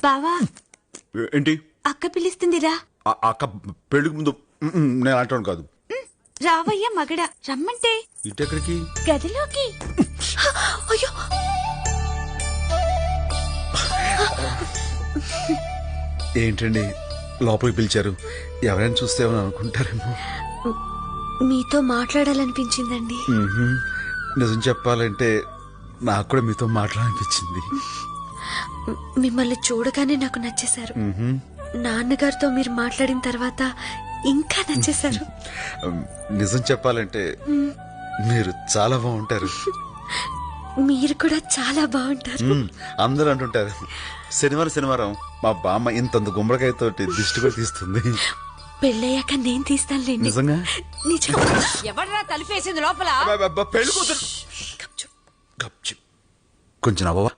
బావా ఏంటి అక్క పిలుస్తుందిరా. అక్క పెళ్లికి ముందు నేను అంటాను కాదు. రావయ్యా మగడా, రమ్మంటే. ఇటెక్కడికి? గదిలోకి. అయ్యో ఏంటండి లోపలికి పిలిచారు? ఎవరైనా చూస్తే ఏమని అనుకుంటారేమో. మీతో మాట్లాడాలనిపించిందండి. నిజం చెప్పాలంటే నాకు కూడా మీతో మాట్లాడాలనిపించింది. మిమ్మల్ని చూడగానే నాకు నచ్చేశారు. నాన్నగారితో మీరు మాట్లాడిన తర్వాత ఇంకా నచ్చేశారు. నిజం చెప్పాలంటే మీరు చాలా బాగుంటారు. మీరు కూడా చాలా బాగుంటారు. అందరూ అంటుంటారు. శనివారం మా బామ్మ ఇంతంత గుమ్మడికాయతో దిష్టి కూడా తీస్తుంది. పెళ్ళయ్యాక నేను తీస్తానులేండి. నిజంగా? ఎవడరా తలుపేసింది లోపల? పెళ్లి కూతురు కొంచెం నవ్వవా?